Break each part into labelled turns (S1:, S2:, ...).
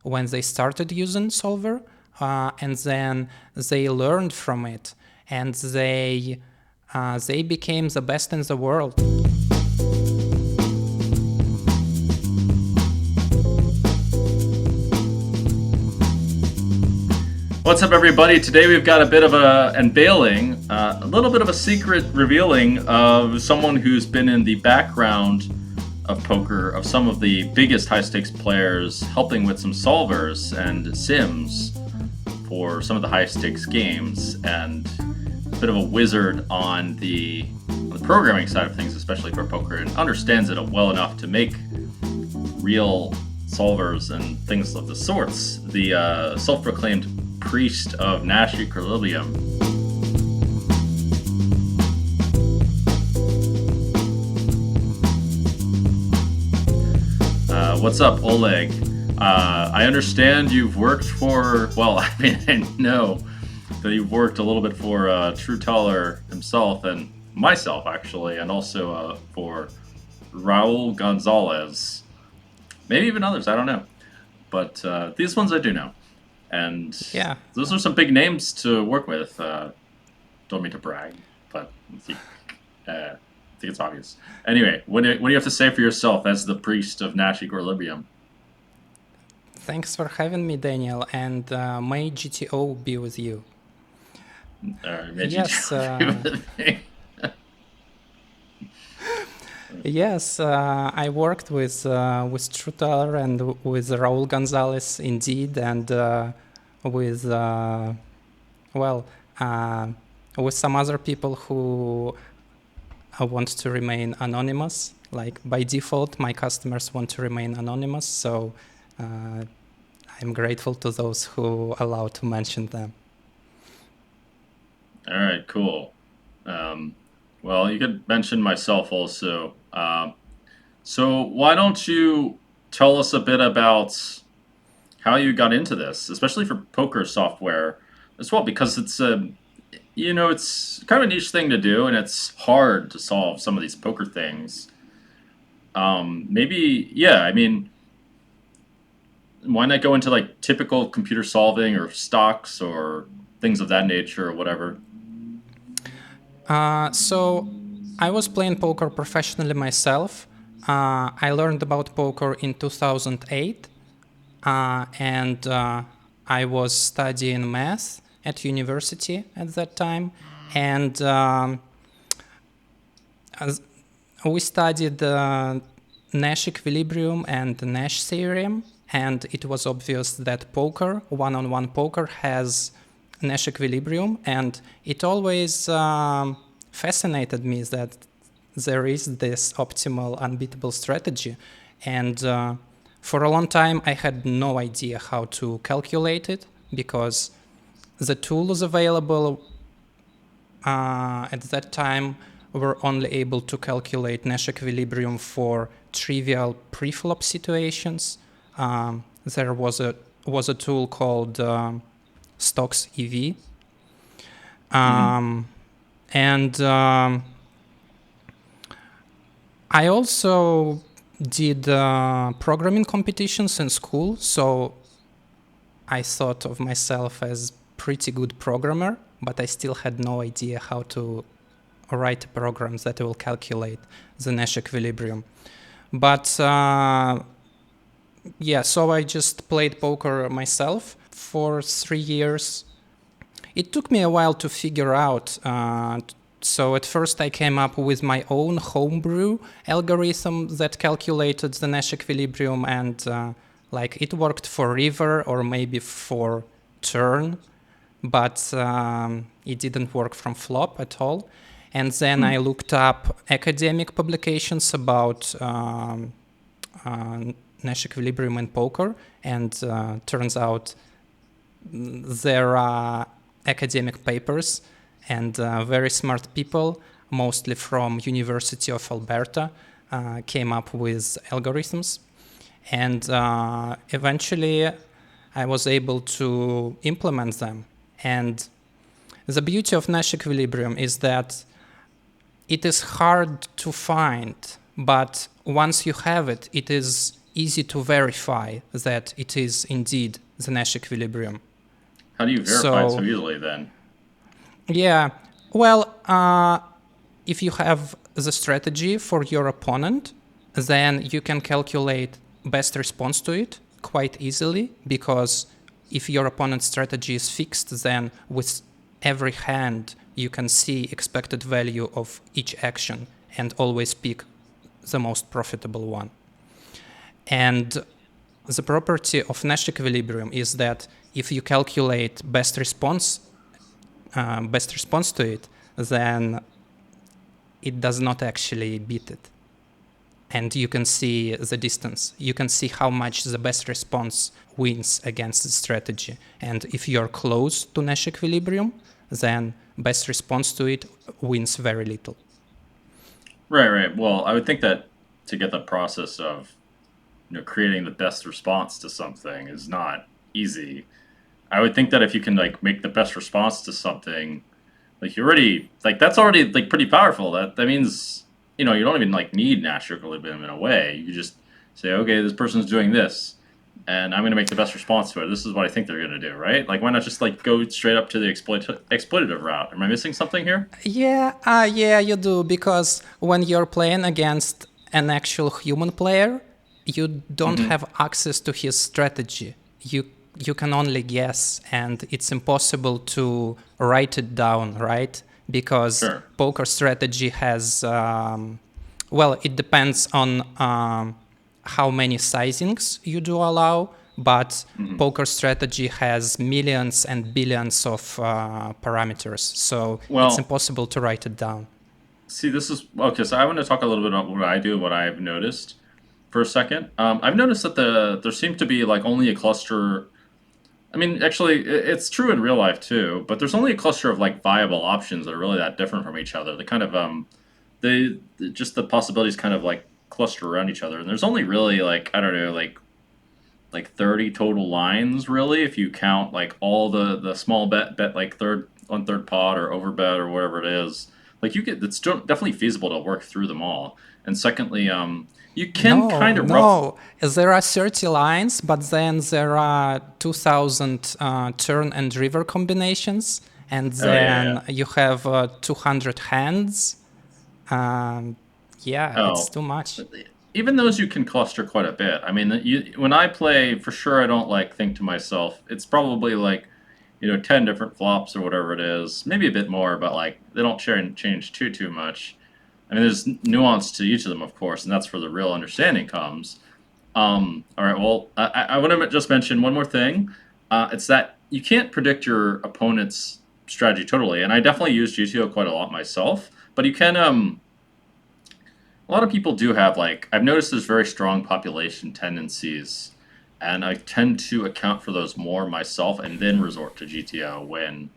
S1: when they started using solver, and then they learned from it, and they became the best in the world.
S2: What's up, everybody? Today we've got a bit of a unveiling, a little bit of a secret revealing of someone who's been in the background of poker, of some of the biggest high-stakes players, helping with some solvers and sims for some of the high-stakes games, and a bit of a wizard on the programming side of things, especially for poker, and understands it well enough to make real solvers and things of the sorts. The self-proclaimed priest of Nash Equilibrium. What's up, Oleg? I understand you've worked for, well, I know that you've worked a little bit for Trueteller himself and myself, actually, and also for Raul Gonzalez. Maybe even others, I don't know. But these ones I do know. And
S1: yeah,
S2: those are some big names to work with. Don't mean to brag, but I think it's obvious. Anyway, what do you have to say for yourself as the priest of Nash Equilibrium?
S1: Thanks for having me, Daniel, and may GTO be with you. Yes. Yes, I worked with Trueteller and with Raul Gonzalez, indeed, and with with some other people who want to remain anonymous. Like by default, my customers want to remain anonymous, so I'm grateful to those who allow to mention them.
S2: All right, cool. Well, you could mention myself also. So why don't you tell us a bit about how you got into this, especially for poker software as well, because it's it's kind of a niche thing to do, and it's hard to solve some of these poker things. Why not go into like typical computer solving or stocks or things of that nature or whatever?
S1: So I was playing poker professionally myself. I learned about poker in 2008, and I was studying math at university at that time. And we studied Nash Equilibrium and Nash Theorem, and it was obvious that poker, one-on-one poker, has Nash Equilibrium, and it always fascinated me that there is this optimal, unbeatable strategy. And for a long time, I had no idea how to calculate it, because the tools available at that time were only able to calculate Nash Equilibrium for trivial preflop situations. There was a tool called Stocks EV. And I also did programming competitions in school, so I thought of myself as pretty good programmer, but I still had no idea how to write programs that will calculate the Nash Equilibrium. But so I just played poker myself for 3 years. It took me a while to figure out. So at first I came up with my own homebrew algorithm that calculated the Nash Equilibrium, and it worked for river or maybe for turn, but it didn't work from flop at all. And then I looked up academic publications about Nash Equilibrium in poker, and turns out there are academic papers, and very smart people, mostly from University of Alberta, came up with algorithms. And eventually I was able to implement them. And the beauty of Nash Equilibrium is that it is hard to find, but once you have it, it is easy to verify that it is indeed the Nash equilibrium.
S2: How do you verify it so easily then?
S1: Yeah, well, if you have the strategy for your opponent, then you can calculate best response to it quite easily, because if your opponent's strategy is fixed, then with every hand you can see expected value of each action and always pick the most profitable one. And the property of Nash equilibrium is that if you calculate best response to it, then it does not actually beat it. And you can see the distance. You can see how much the best response wins against the strategy. And if you're close to Nash equilibrium, then best response to it wins very little.
S2: Right. Well, I would think that to get the process of creating the best response to something is not easy. I would think that if you can like make the best response to something, like you already that's already like pretty powerful. That means you don't even like need Nash equilibrium in a way. You just say, okay, this person's doing this, and I'm going to make the best response to it. This is what I think they're going to do, right? Like, why not just like go straight up to the exploitative route? Am I missing something here?
S1: Yeah, you do, because when you're playing against an actual human player, you don't have access to his strategy. You can only guess, and it's impossible to write it down, right? Because poker strategy has, it depends on how many sizings you do allow, but poker strategy has millions and billions of parameters, so it's impossible to write it down.
S2: See, this is okay. So I want to talk a little bit about what I do, what I've noticed for a second. I've noticed that there seems to be like only a cluster. I mean, actually, it's true in real life too. But there's only a cluster of like viable options that are really that different from each other. They kind of just the possibilities kind of like cluster around each other. And there's only really like I don't know like 30 total lines really if you count like all the small bet like third pot or overbet or whatever it is. Like it's definitely feasible to work through them all. And secondly, you can kind of
S1: there are 30 lines, but then there are 2000 turn and river combinations, and then you have 200 hands. It's too much.
S2: Even those you can cluster quite a bit. I mean, when I play, for sure, I don't like think to myself, it's probably like 10 different flops or whatever it is, maybe a bit more, but like they don't change too much. I mean, there's nuance to each of them, of course, and that's where the real understanding comes. All right, well, I want to just mention one more thing. It's that you can't predict your opponent's strategy totally, and I definitely use GTO quite a lot myself, but you can, a lot of people do have, like, I've noticed there's very strong population tendencies, and I tend to account for those more myself and then resort to GTO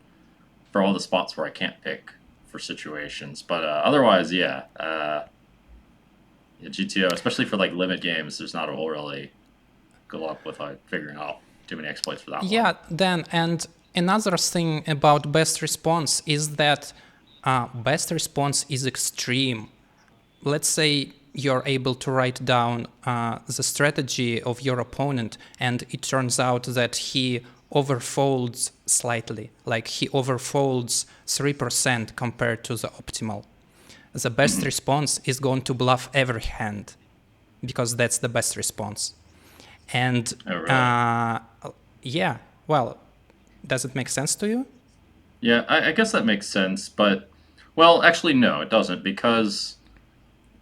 S2: for all the spots where I can't pick for situations, but otherwise, GTO, especially for like limit games, there's not a whole really good luck with like figuring out too many exploits for that one.
S1: Dan, and another thing about best response is that best response is extreme. Let's say you're able to write down the strategy of your opponent, and it turns out that he overfolds slightly, like he overfolds 3% compared to the optimal. The best response is going to bluff every hand, because that's the best response. And does it make sense to you?
S2: Yeah, I guess that makes sense, but well, actually no, it doesn't, because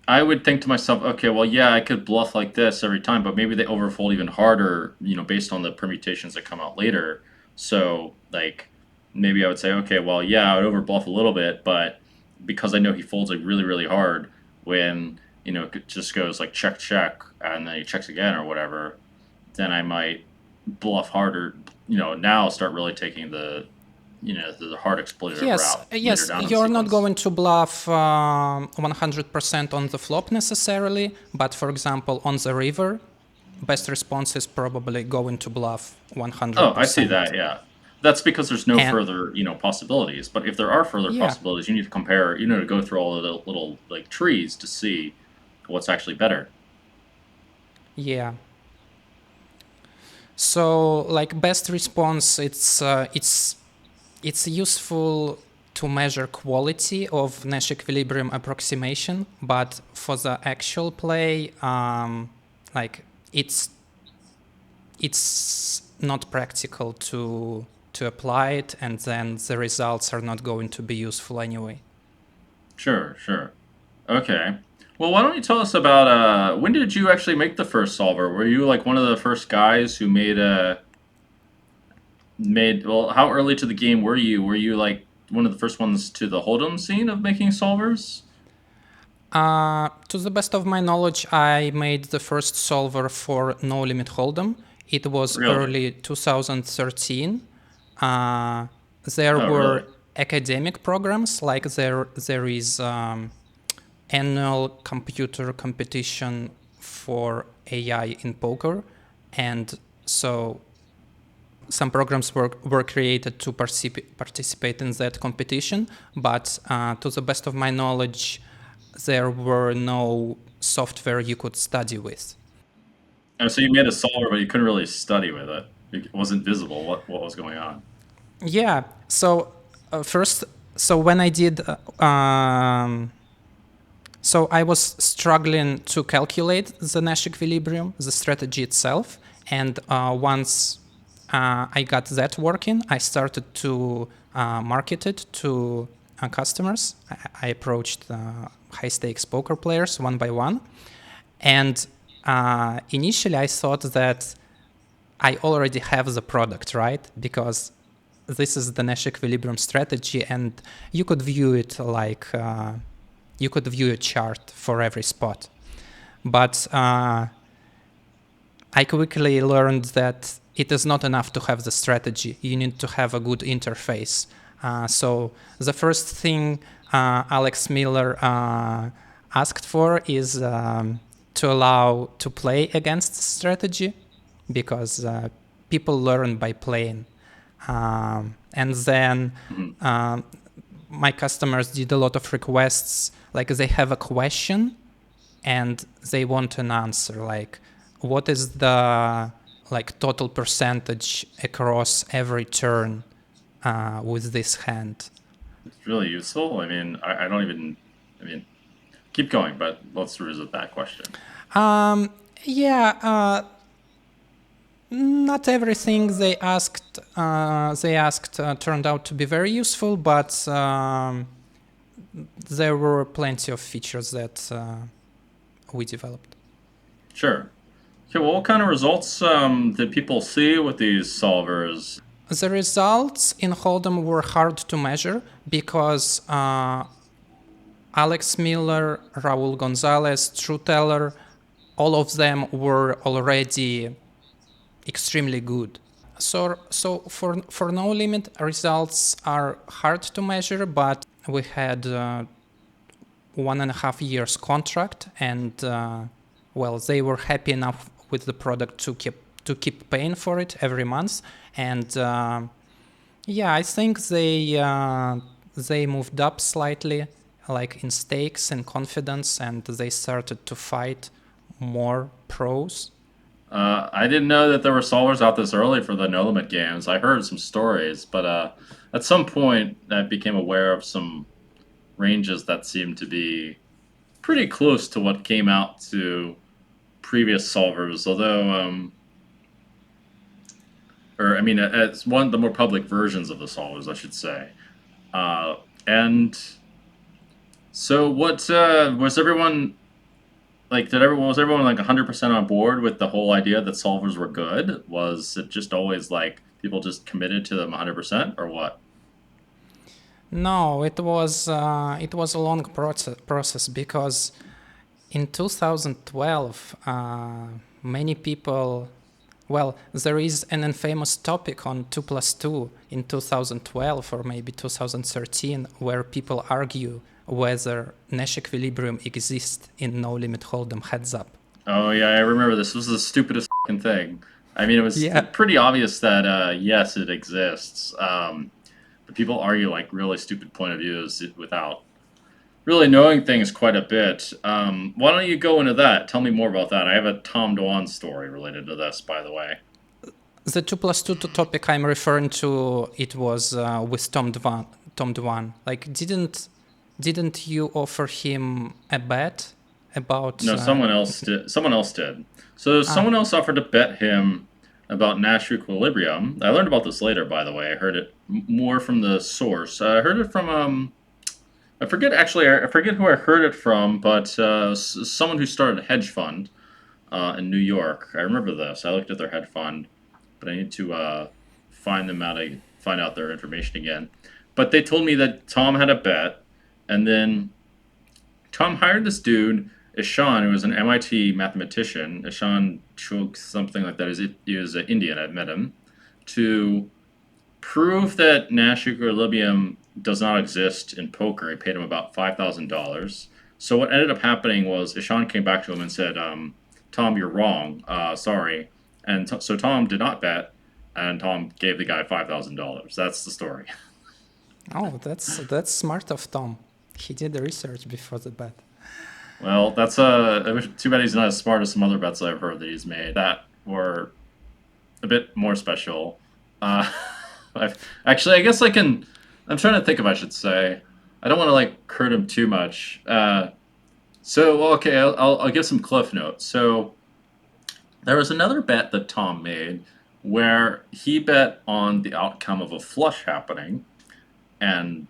S2: I would think to myself, okay, well, yeah, I could bluff like this every time, but maybe they overfold even harder, based on the permutations that come out later. So, like, maybe I would say, okay, well, yeah, I would overbluff a little bit, but because I know he folds like really, really hard when, it just goes like check, and then he checks again or whatever, then I might bluff harder, now start really taking the hard exploitative route.
S1: Yes, you're not going to bluff 100% on the flop necessarily, but for example, on the river, best response is probably going to bluff 100%.
S2: Oh, I see that, yeah. That's because there's no further, possibilities. But if there are further possibilities, you need to compare, to go through all of the little like trees to see what's actually better.
S1: Yeah. So, like best response, it's useful to measure quality of Nash equilibrium approximation, but for the actual play, like it's not practical to apply it, and then the results are not going to be useful anyway.
S2: Sure, sure. Okay. Well, why don't you tell us about when did you actually make the first solver? Were you like one of the first guys who made well, how early to the game were you? Were you like one of the first ones to the Hold'em scene of making solvers?
S1: To the best of my knowledge, I made the first solver for No Limit Hold'em. It was
S2: Really?
S1: early 2013. There
S2: Oh, really?
S1: were academic programs, like there is annual computer competition for AI in poker, and so some programs were created to participate in that competition, but to the best of my knowledge, there were no software you could study with.
S2: Oh, so you made a solver, but you couldn't really study with it. It wasn't visible what was going on.
S1: Yeah. So first, so when I did, so I was struggling to calculate the Nash equilibrium, the strategy itself, and once I got that working, I started to market it to customers. I approached high stakes poker players one by one, and initially I thought that I already have the product, right? Because this is the Nash equilibrium strategy, and you could view it like you could view a chart for every spot. But I quickly learned that it is not enough to have the strategy. You need to have a good interface. So the first thing Alex Millar asked for is to allow to play against strategy, because people learn by playing. And then my customers did a lot of requests, like they have a question and they want an answer, like what is the like total percentage across every turn with this hand.
S2: It's really useful. I mean, I don't even. I mean, keep going, but let's revisit that question.
S1: Yeah, not everything they asked turned out to be very useful, but there were plenty of features that we developed.
S2: Sure. Okay. Well, what kind of results did people see with these solvers?
S1: The results in Hold'em were hard to measure because Alex Millar, Raul Gonzalez, Trueteller, all of them were already extremely good. So for No Limit, results are hard to measure, but we had 1.5 years contract, and well, they were happy enough with the product to keep paying for it every month, and yeah, I think they moved up slightly, like in stakes and confidence, and they started to fight more pros.
S2: I didn't know that there were solvers out this early for the No Limit games. I heard some stories, but at some point I became aware of some ranges that seemed to be pretty close to what came out to previous solvers, although, or I mean, it's one of the more public versions of the solvers, I should say. And so, what was everyone like? Was everyone like 100% on board with the whole idea that solvers were good? Was it just always like people just committed to them 100%, or what?
S1: No, it was a long process because in 2012, many people. Well, there is an infamous topic on 2 plus 2 in 2012 or maybe 2013 where people argue whether Nash equilibrium exists in No Limit Hold'em heads up.
S2: Oh yeah, I remember this. Was the stupidest fucking thing. I mean, it was
S1: Yeah.
S2: pretty obvious that yes, it exists. But people argue like really stupid point of views without really knowing things quite a bit. Why don't you go into that? Tell me more about that. I have a Tom Dwan story related to this, by the way.
S1: The 2+2 topic I'm referring to, it was with Tom Dwan. Like, didn't you offer him a bet about?
S2: No, someone else did. Someone else did. So someone else offered to bet him about Nash Equilibrium. I learned about this later, by the way. I heard it more from the source. I heard it from I forget actually. I forget who I heard it from, but someone who started a hedge fund in New York. I remember this. I looked at their hedge fund, but I need to find out their information again. But they told me that Tom had a bet, and then Tom hired this dude, Ishan, who was an MIT mathematician. Ishan Chuk, something like that. He was an Indian. I met him to prove that Nash Equilibrium does not exist in poker. He paid him about $5,000. So what ended up happening was Ishan came back to him and said, "Tom, you're wrong. Sorry." And so Tom did not bet, and Tom gave the guy $5,000. That's the story.
S1: Oh, that's smart of Tom. He did the research before the bet.
S2: Well, that's too bad he's not as smart as some other bets I've heard that he's made that were a bit more special. Actually, I guess I can. I'm trying to think if I should say. I don't want to like hurt him too much. Okay, I'll give some cliff notes. So there was another bet that Tom made where he bet on the outcome of a flush happening, and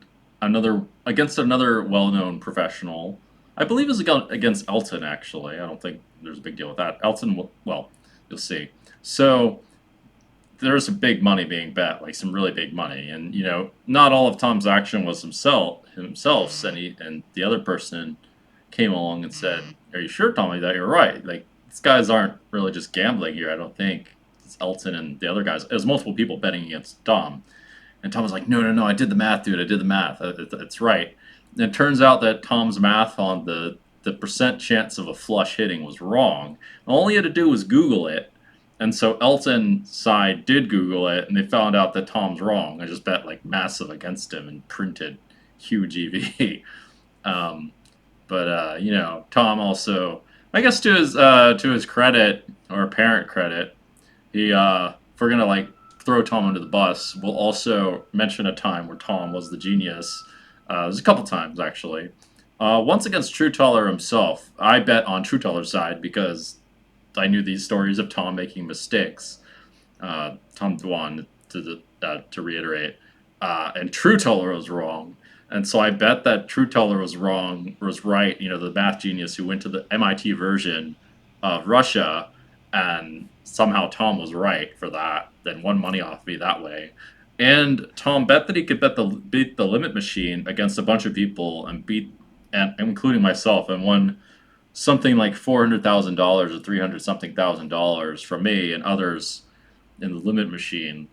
S2: against another well-known professional. I believe it was against Elton. Actually, I don't think there's a big deal with that. Elton, well, you'll see. So there was some big money being bet, like some really big money, and not all of Tom's action was himself, and the other person came along and said, "Are you sure, Tommy, that you're right? Like these guys aren't really just gambling here. I don't think it's Elton and the other guys. It was multiple people betting against Tom." And Tom was like, no, I did the math, dude. I did the math. It's right. And it turns out that Tom's math on the percent chance of a flush hitting was wrong. All he had to do was Google it. And so Elton's side did Google it, and they found out that Tom's wrong. I just bet like massive against him and printed huge EV. Tom also, I guess to his credit or apparent credit, he if we're gonna like throw Tom under the bus, we'll also mention a time where Tom was the genius. There's a couple times actually. Once against Trueteller himself, I bet on Trueteller's side because I knew these stories of Tom making mistakes. Tom Dwan, to reiterate, and Trueteller was wrong. And so I bet that Trueteller was right. The math genius who went to the MIT version of Russia, and somehow Tom was right for that. Then won money off me that way. And Tom bet that he could beat the limit machine against a bunch of people and including myself, and won something like $400,000 or $300,000 from me and others in the limit machine,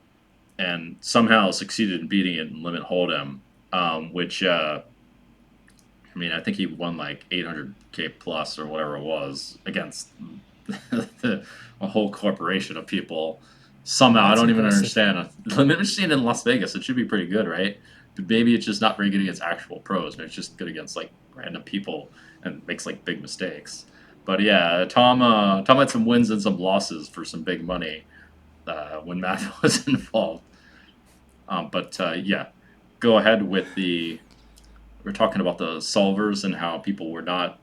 S2: and somehow succeeded in beating it in limit hold'em. Which I think he won like 800K plus or whatever it was against a whole corporation of people. Somehow, I don't even understand. A limit machine in Las Vegas, it should be pretty good, right? But maybe it's just not very good against actual pros, and it's just good against like random people and makes like big mistakes. But yeah, Tom had some wins and some losses for some big money when math was involved. Go ahead with we're talking about the solvers and how people were not.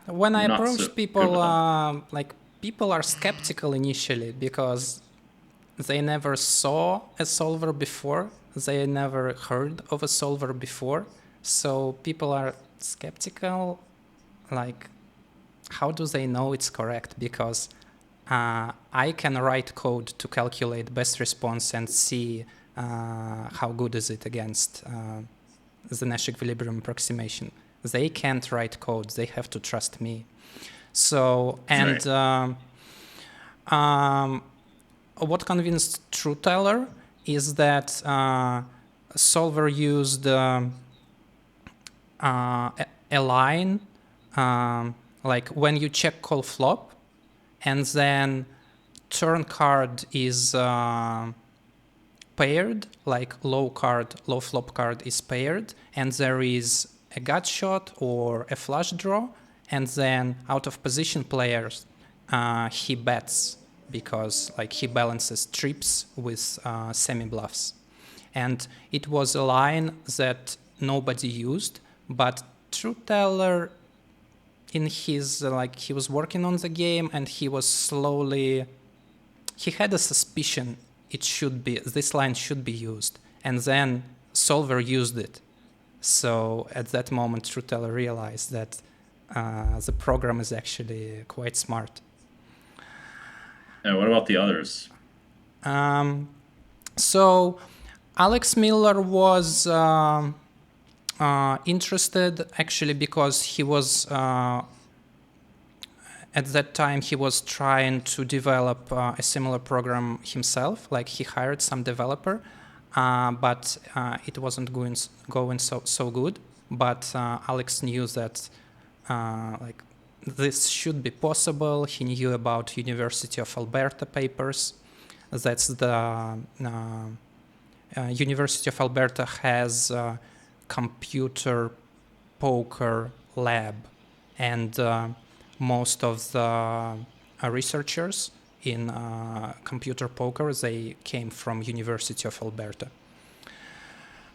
S1: When I approach people, people are skeptical initially because they never saw a solver before. They never heard of a solver before. So people are skeptical. Like, how do they know it's correct? Because I can write code to calculate best response and see how good is it against the Nash Equilibrium approximation. They can't write code. They have to trust me. So, and what convinced Trueteller is that solver used a line like when you check call flop and then turn card is paired, like low flop card is paired, and there is a gut shot or a flush draw, and then out of position players he bets because like he balances trips with semi-bluffs. And it was a line that nobody used, but Trueteller in his, he was working on the game and he had a suspicion this line should be used. And then Solver used it. So at that moment, Trueteller realized that the program is actually quite smart.
S2: And what about the others?
S1: So Alex Millar was interested actually because he was at that time he was trying to develop a similar program himself. Like he hired some developer, but it wasn't going so good. But Alex knew that this should be possible. He knew about University of Alberta papers. That's the University of Alberta has a computer poker lab, and most of the researchers in computer poker, they came from University of Alberta.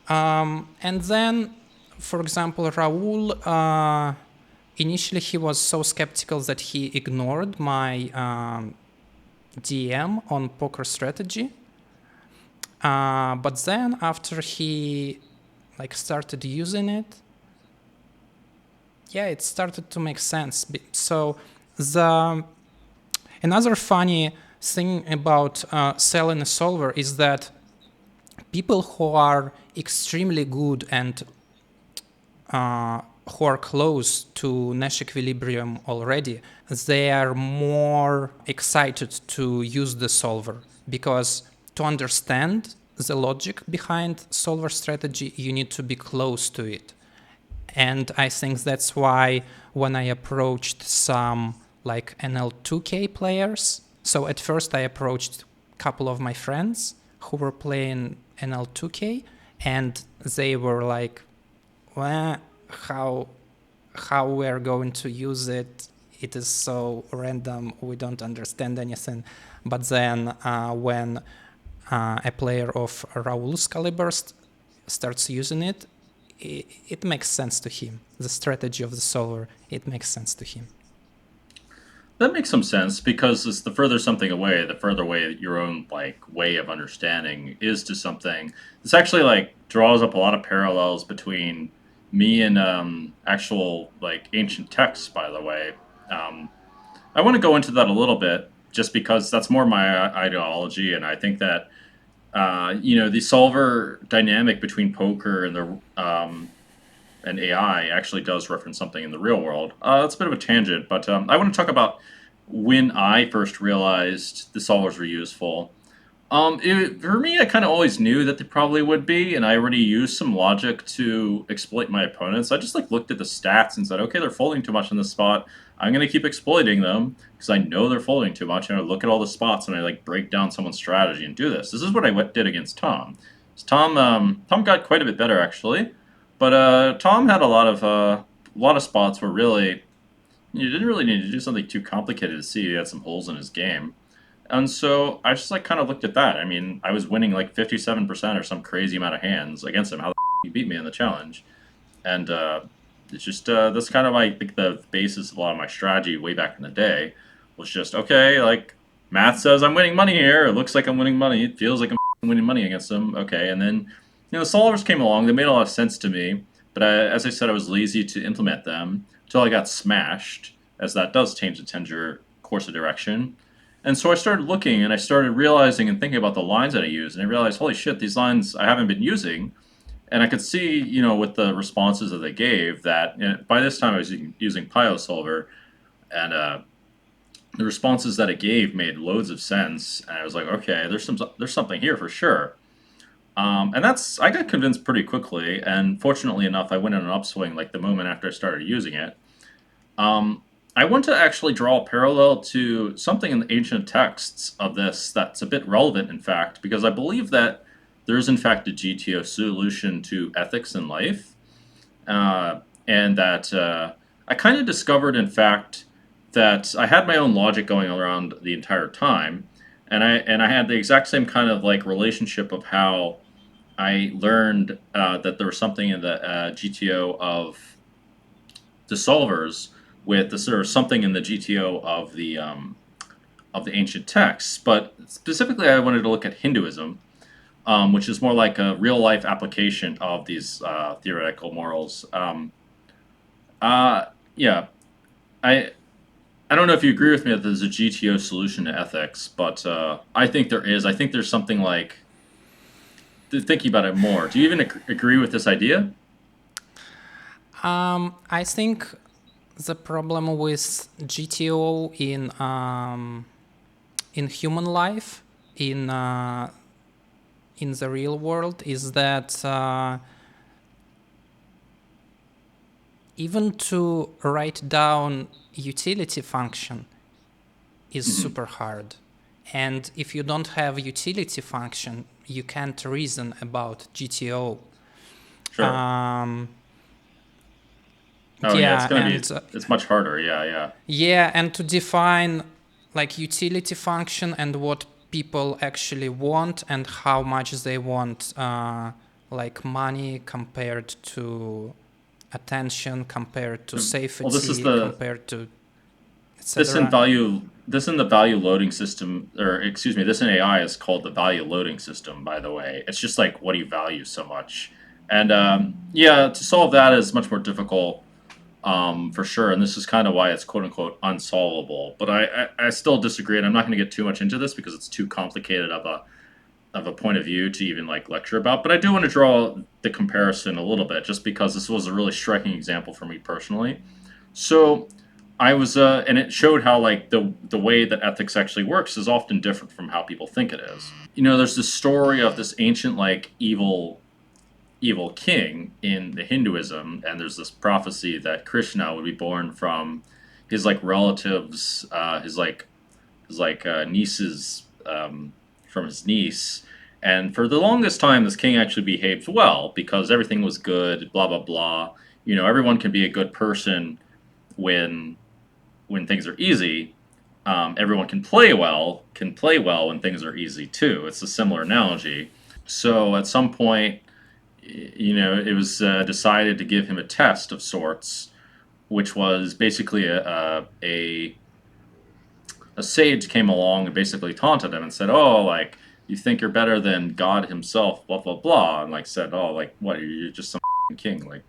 S1: And then, for example, Raul, initially he was so skeptical that he ignored my DM on poker strategy. But then after he started using it, it started to make sense. So another funny thing about selling a solver is that people who are extremely good and who are close to Nash Equilibrium already, they are more excited to use the solver, because to understand the logic behind solver strategy, you need to be close to it. And I think that's why when I approached some NL2K players, so at first I approached a couple of my friends who were playing NL2K, and they were like, well, how we're going to use it? It is so random, we don't understand anything. But then when a player of Raul's caliber starts using it, it makes sense to him. The strategy of the solver, it makes sense to him.
S2: That makes some sense, because it's the further something away, the further away your own way of understanding is to something. This actually draws up a lot of parallels between me and actual ancient texts, by the way. I want to go into that a little bit, just because that's more my ideology, and I think that the solver dynamic between poker and and AI actually does reference something in the real world. That's a bit of a tangent, but I want to talk about when I first realized the solvers were useful. For me, I kind of always knew that they probably would be, and I already used some logic to exploit my opponents. I just looked at the stats and said, okay, they're folding too much in this spot. I'm going to keep exploiting them because I know they're folding too much. And I look at all the spots and I break down someone's strategy and do this. This is what I did against Tom. Tom got quite a bit better actually, but Tom had a lot of spots where really you didn't really need to do something too complicated to see he had some holes in his game. And so I just kind of looked at that. I mean, I was winning 57% or some crazy amount of hands against him. How the he beat me in the challenge? And it's just that's kind of the basis of a lot of my strategy way back in the day was just, okay, math says I'm winning money here. It looks like I'm winning money. It feels like I'm winning money against him. Okay, and then the solvers came along. They made a lot of sense to me, but as I said, I was lazy to implement them until I got smashed, as that does change the course of direction. And so I started looking, and I started realizing and thinking about the lines that I use, and I realized, holy shit, these lines I haven't been using. And I could see, with the responses that they gave, that by this time I was using PioSolver, and the responses that it gave made loads of sense. And I was like, okay, there's something here for sure. And I got convinced pretty quickly, and fortunately enough, I went in an upswing the moment after I started using it. I want to actually draw a parallel to something in the ancient texts of this that's a bit relevant, in fact, because I believe that there is, in fact, a GTO solution to ethics in life, and that I kind of discovered, in fact, that I had my own logic going around the entire time, and I had the exact same kind of like relationship of how I learned that there was something in the GTO of the solvers with the sort of something in the GTO of the ancient texts. But specifically, I wanted to look at Hinduism, which is more like a real life application of these theoretical morals. Yeah, I I don't know if you agree with me that there's a GTO solution to ethics, but I think there is. I think there's something like thinking about it more. Do you even agree with this idea?
S1: I think the problem with GTO in human life, in the real world, is that even to write down utility function is
S2: Hmm.
S1: super hard. And if you don't have utility function, you can't reason about GTO.
S2: Sure.
S1: Um,
S2: Oh yeah, it's
S1: yeah,
S2: gonna be.
S1: and
S2: It's much harder. Yeah, yeah.
S1: yeah, and to define like utility function and what people actually want and how much they want, like money compared to attention, compared to
S2: Well, this is
S1: safety,
S2: the
S1: compared to
S2: this in
S1: etc.
S2: value. This in the value loading system, or excuse me, this in AI is called the value loading system. By the way, it's just like what do you value so much, and yeah, to solve that is much more difficult. For sure. And this is kind of why it's quote unquote unsolvable. But I still disagree, and I'm not going to get too much into this because it's too complicated of a point of view to even like lecture about. But I do want to draw the comparison a little bit, just because this was a really striking example for me personally. So I was, and it showed how like the way that ethics actually works is often different from how people think it is. You know, there's this story of this ancient like evil king in the Hinduism, and there's this prophecy that Krishna would be born from his like relatives, his nieces, from his niece. And for the longest time, this king actually behaved well because everything was good. Blah blah blah. You know, everyone can be a good person when things are easy. Everyone can play well when things are easy too. It's a similar analogy. So at some point, you know, it was decided to give him a test of sorts, which was basically a sage came along and basically taunted him and said, "Oh, like you think you're better than God Himself, blah blah blah," and like said, "Oh, like what? You're just some king. Like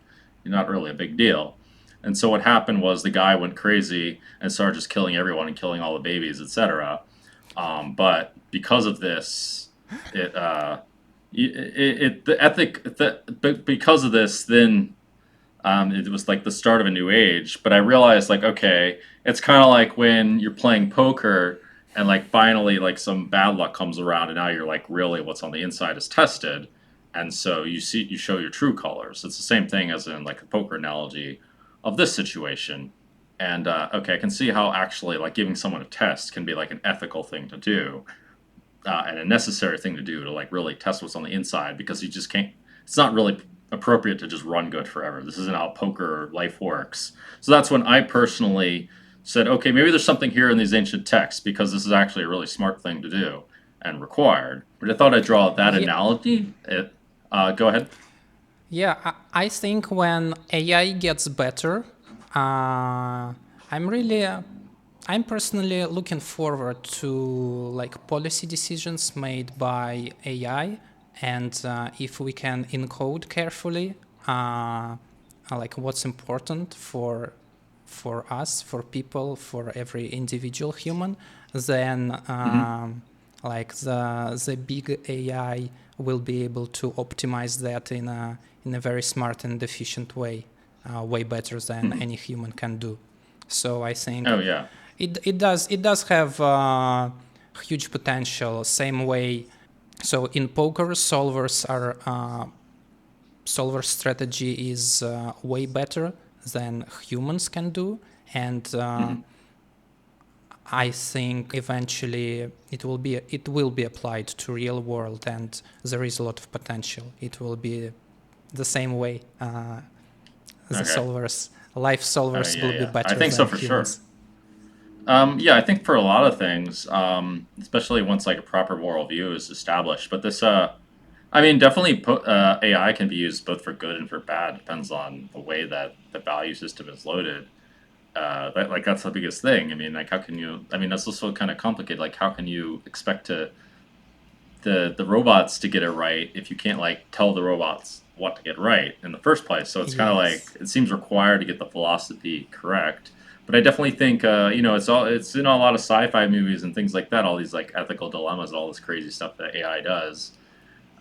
S2: you're not really a big deal." And so what happened was the guy went crazy and started just killing everyone and killing all the babies, etc. But because of this, it the ethic because of this, then it was like the start of a new age. But I realized like, okay, it's kind of like when you're playing poker and like finally like some bad luck comes around and now you're like really what's on the inside is tested, and so you show your true colors. It's the same thing as in like a poker analogy of this situation. And okay, I can see how actually like giving someone a test can be like an ethical thing to do, and a necessary thing to do to like really test what's on the inside, because you just can't. It's not really appropriate to just run good forever. This isn't how poker life works. So that's when I personally said, okay, maybe there's something here in these ancient texts because this is actually a really smart thing to do and required. But I thought I'd draw that
S1: Yeah,
S2: analogy. Go ahead.
S1: yeah. I think when AI gets better, I'm really, I'm personally looking forward to like policy decisions made by AI, and if we can encode carefully, like what's important for us, for people, for every individual human, then
S2: Hmm.
S1: like the big AI will be able to optimize that in a very smart and efficient way, way better than
S2: Hmm.
S1: any human can do. So I think
S2: Oh yeah.
S1: it does have huge potential. Same way. So in poker, solver strategy is way better than humans can do, and
S2: Hmm.
S1: I think eventually it will be applied to real world, and there is a lot of potential. It will be the same way. The
S2: Okay.
S1: solvers, life solvers,
S2: Yeah,
S1: will be
S2: yeah. I
S1: better
S2: think so
S1: than
S2: for sure.
S1: humans.
S2: Yeah, I think for a lot of things, especially once like a proper moral view is established. But this, I mean, definitely AI can be used both for good and for bad. Depends on the way that the value system is loaded. Like that's the biggest thing. I mean, like how can you? I mean, that's also kind of complicated. Like how can you expect the robots to get it right if you can't like tell the robots what to get right in the first place? So it's kind of like
S1: Yes.
S2: it seems required to get the philosophy correct. But I definitely think it's in a lot of sci-fi movies and things like that. All these like ethical dilemmas, all this crazy stuff that AI does.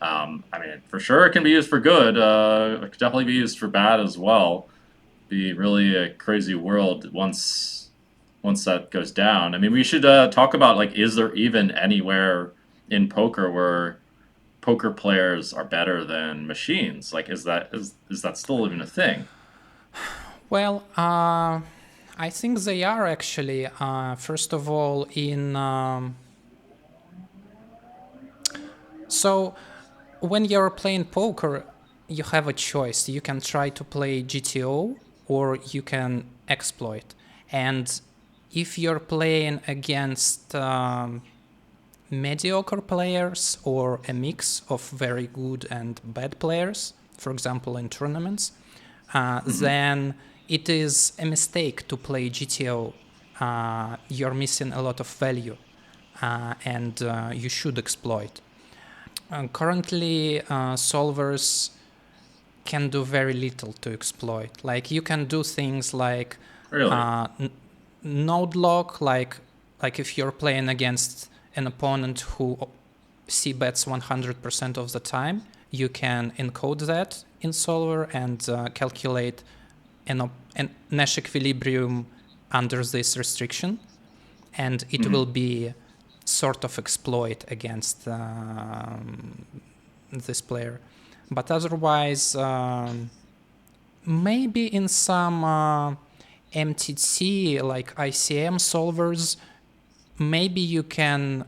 S2: I mean, for sure, it can be used for good. It could definitely be used for bad as well. Be really a crazy world once that goes down. I mean, we should talk about like, is there even anywhere in poker where poker players are better than machines? Like, is that still even a thing?
S1: Well, I think they are actually. First of all, in so when you're playing poker, you have a choice. You can try to play GTO or you can exploit. And if you're playing against mediocre players or a mix of very good and bad players, for example, in tournaments,
S2: Mm-hmm.
S1: then it is a mistake to play GTO. You're missing a lot of value and you should exploit. Currently, solvers can do very little to exploit. Like you can do things like
S2: Really?
S1: node lock, like if you're playing against an opponent who c bets 100% of the time, you can encode that in solver and calculate an Nash equilibrium under this restriction, and it
S2: Mm-hmm.
S1: will be sort of exploit against this player. But otherwise, maybe in some MTT like ICM solvers, maybe you can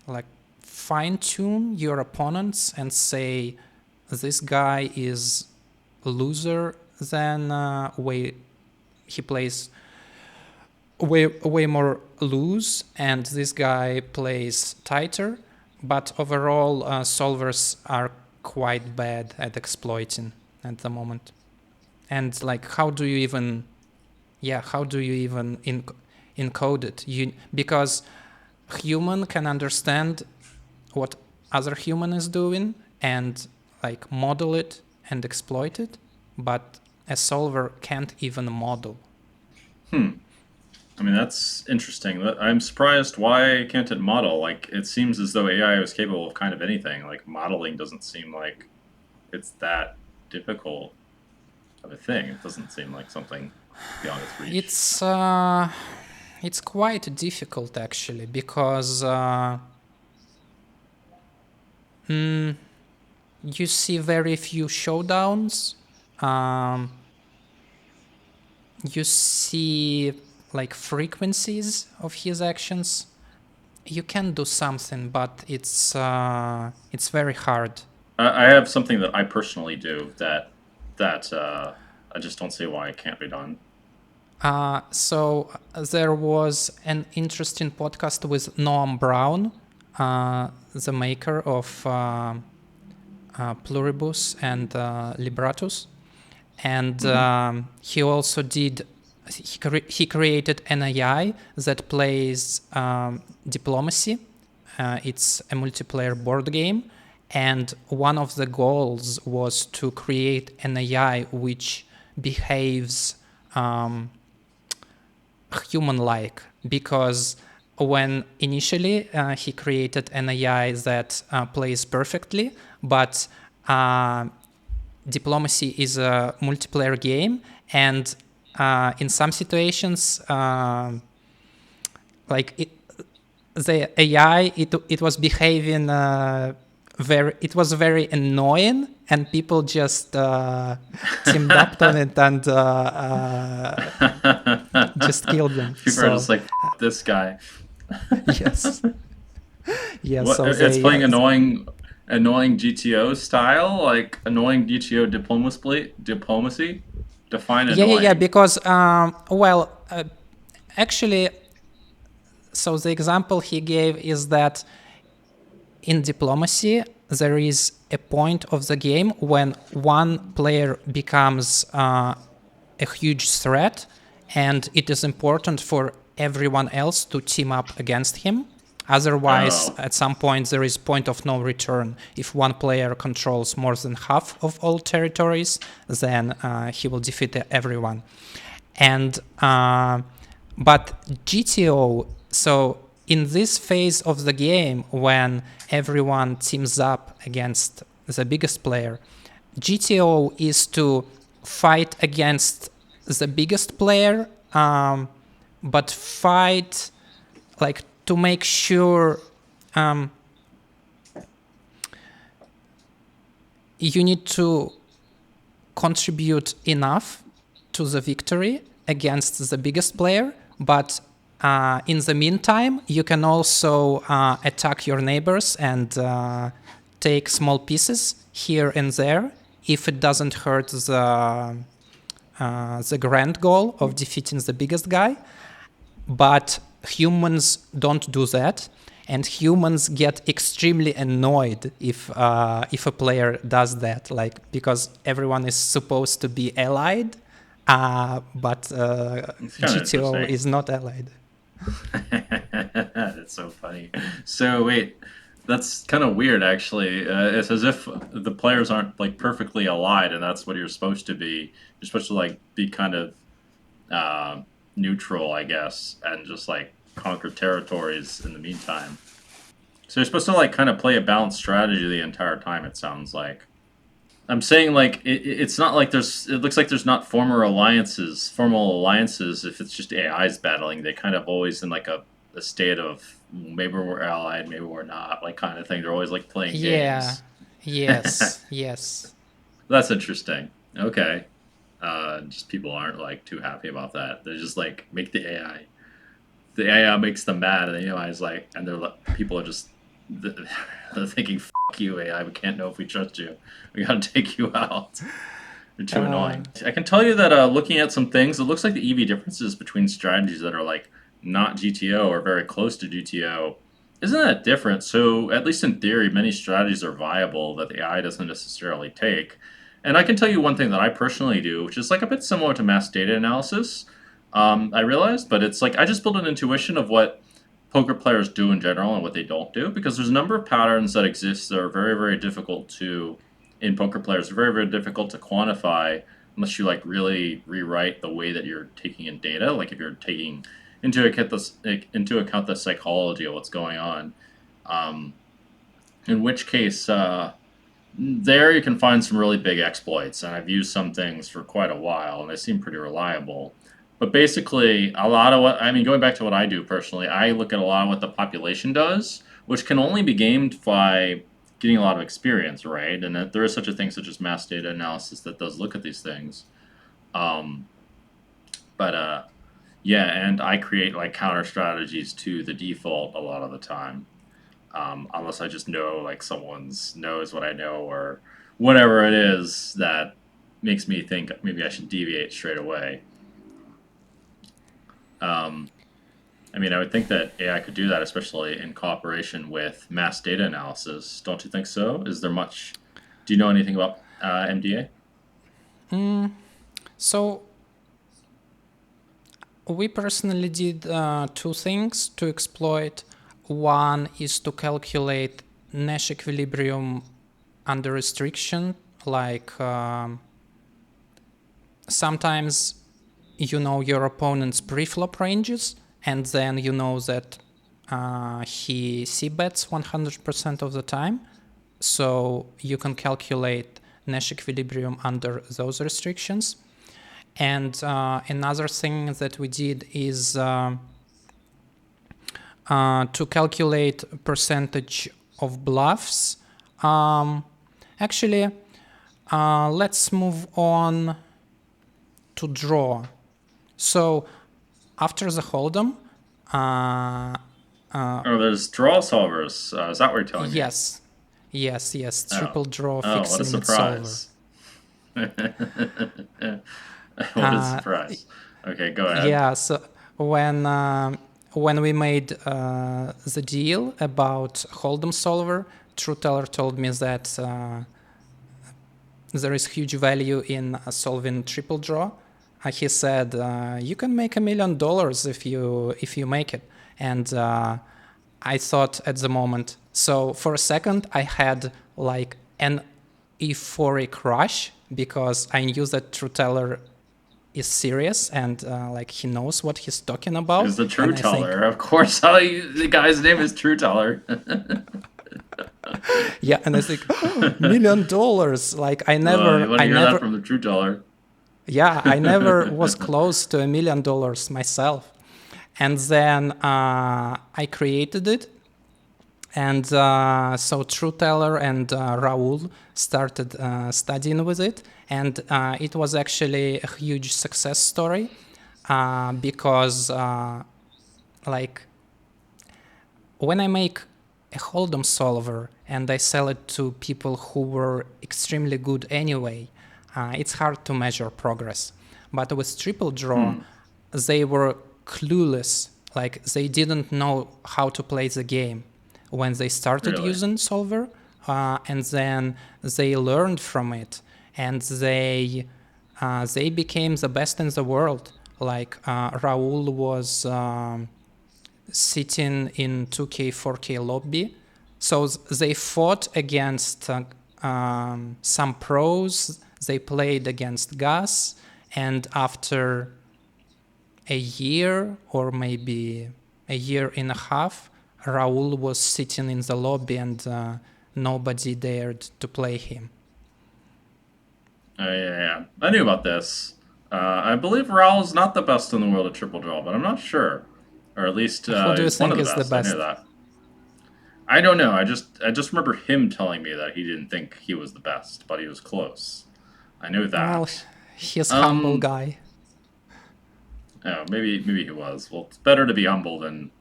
S1: like fine tune your opponents and say this guy is a loser than way he plays way more loose, and this guy plays tighter. But overall, solvers are quite bad at exploiting at the moment. And like, how do you even encode it? Because human can understand what other human is doing and like model it and exploit it, but a solver can't even model.
S2: Hmm. I mean, that's interesting. I'm surprised. Why can't it model? Like, it seems as though AI was capable of kind of anything. Like, modeling doesn't seem like it's that difficult of a thing. It doesn't seem like something beyond its reach.
S1: It's quite difficult actually because you see very few showdowns. Um, you see like frequencies of his actions. You can do something, but it's very hard.
S2: I have something that I personally do that I just don't see why it can't be done.
S1: So there was an interesting podcast with Noam Brown, the maker of Pluribus and Libratus, and
S2: Mm-hmm.
S1: he also did. He created an AI that plays diplomacy. It's a multiplayer board game, and one of the goals was to create an AI which behaves human-like, because when initially he created an AI that plays perfectly, but diplomacy is a multiplayer game, and in some situations, like the AI, it was behaving it was very annoying, and people just teamed up on it and just killed them.
S2: People are
S1: So
S2: just like this guy.
S1: yes, yeah.
S2: What?
S1: So
S2: It's
S1: they
S2: playing annoying GTO style, like annoying GTO diplomacy. Define
S1: yeah,
S2: annoying.
S1: because Actually, so the example he gave is that in diplomacy, there is a point of the game when one player becomes a huge threat, and it is important for everyone else to team up against him. Otherwise,
S2: Oh.
S1: at some point, there is point of no return. If one player controls more than half of all territories, then he will defeat everyone. And but GTO, so in this phase of the game, when everyone teams up against the biggest player, GTO is to fight against the biggest player, but fight like to make sure you need to contribute enough to the victory against the biggest player, but in the meantime, you can also attack your neighbors and take small pieces here and there if it doesn't hurt the grand goal of defeating the biggest guy. But humans don't do that, and humans get extremely annoyed if a player does that, like because everyone is supposed to be allied, but GTO is not allied.
S2: That's so funny. So wait, that's kind of weird actually. It's as if the players aren't like perfectly allied, and that's what you're supposed to be. You're supposed to like be kind of neutral, I guess, and just like conquer territories in the meantime. So you're supposed to like kind of play a balanced strategy the entire time. It sounds like. I'm saying like it's not like there's. It looks like there's not formal alliances. If it's just AIs battling, they kind of always in like a state of maybe we're allied, maybe we're not, like kind of thing. They're always like playing games.
S1: Yes, yes.
S2: That's interesting. Okay. Just people aren't like too happy about that. They're just like make the AI. The AI makes them mad, and the AI is like, and people are just they're thinking, "Fuck you, AI. We can't know if we trust you. We gotta take you out. You're too annoying." I can tell you that looking at some things, it looks like the EV differences between strategies that are like not GTO or very close to GTO isn't that different. So at least in theory, many strategies are viable that the AI doesn't necessarily take. And I can tell you one thing that I personally do, which is like a bit similar to mass data analysis. I realized, but it's like I just build an intuition of what poker players do in general and what they don't do, because there's a number of patterns that exist that are very, very difficult to, in poker players, very, very difficult to quantify unless you like really rewrite the way that you're taking in data. Like if you're taking into account the psychology of what's going on. In which case, there you can find some really big exploits, and I've used some things for quite a while, and they seem pretty reliable. But basically, a lot of what, I mean, going back to what I do personally, I look at a lot of what the population does, which can only be gamed by getting a lot of experience, right? And that there is such a thing such as mass data analysis that does look at these things. Um, but yeah, and I create like counter strategies to the default a lot of the time. Unless I just know like someone's knows what I know or whatever it is that makes me think maybe I should deviate straight away. I mean, I would think that AI could do that, especially in cooperation with mass data analysis. Don't you think so? Is there much? Do you know anything about MDA?
S1: So we personally did two things to exploit. One is to calculate Nash equilibrium under restriction, like sometimes you know your opponent's pre-flop ranges, and then you know that he c-bets 100% of the time. So you can calculate Nash equilibrium under those restrictions. And another thing that we did is to calculate percentage of bluffs. Actually, let's move on to draw. So after the hold'em,
S2: There's draw solvers. Is that what you're telling me?
S1: yes, triple draw
S2: Oh,
S1: fixed
S2: what a
S1: limit solver.
S2: surprise. What a surprise. Okay, go ahead.
S1: Yeah, so when when we made the deal about Hold'em solver, Trueteller told me that there is huge value in solving triple draw. He said, "You can make $1 million if you make it." And I thought at the moment. So for a second, I had like an euphoric rush because I knew that Trueteller is serious and like he knows what he's talking about.
S2: Is the Trueteller, of course. The guy's name is Trueteller.
S1: Yeah, and I think $1 million. Like I never,
S2: you want to hear that from the Trueteller?
S1: Yeah, I never was close to $1 million myself. And then I created it. And so Trueteller and Raul started studying with it. And it was actually a huge success story because like when I make a Hold'em solver and I sell it to people who were extremely good anyway, it's hard to measure progress. But with triple draw, they were clueless. Like they didn't know how to play the game when they started using solver, and then they learned from it, and they became the best in the world. Like Raul was sitting in 2K, 4K lobby. So they fought against some pros. They played against Gus, and after a year or maybe a year and a half, Raul was sitting in the lobby and nobody dared to play him.
S2: Yeah. I knew about this. I believe Raul is not the best in the world at triple draw, but I'm not sure. Or at least
S1: who do you
S2: he's one
S1: think
S2: of the
S1: is
S2: best.
S1: the best?
S2: I knew that. I don't know. I just remember him telling me that he didn't think he was the best, but he was close. I knew that.
S1: Well, he's a humble guy.
S2: Oh, maybe he was. Well, it's better to be humble than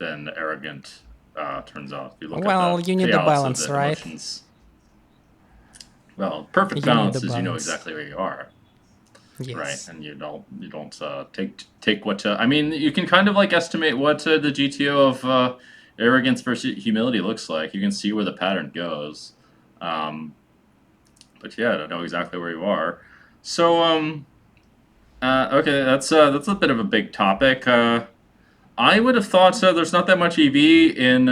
S2: arrogant. Turns out. If you look
S1: Well,
S2: at
S1: you need a balance, right?
S2: Emotions. Well, perfect balance is you know exactly where you are.
S1: Yes.
S2: Right, and you don't take what. I mean, you can kind of like estimate what the GTO of arrogance versus humility looks like. You can see where the pattern goes. But yeah, I don't know exactly where you are. So okay, that's a bit of a big topic. I would have thought there's not that much EV in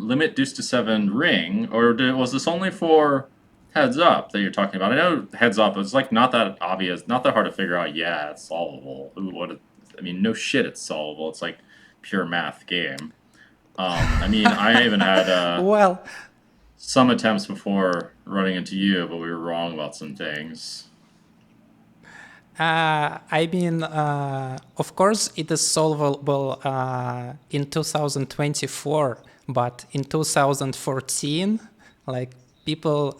S2: Limit Deuce to 7 Ring, or was this only for Heads Up that you're talking about? I know Heads Up is like not that obvious, not that hard to figure out. Yeah, it's solvable. I mean, no shit, it's solvable. It's like pure math game. I mean, I even had
S1: well,
S2: some attempts before running into you, but we were wrong about some things.
S1: I mean, of course, it is solvable in 2024, but in 2014, like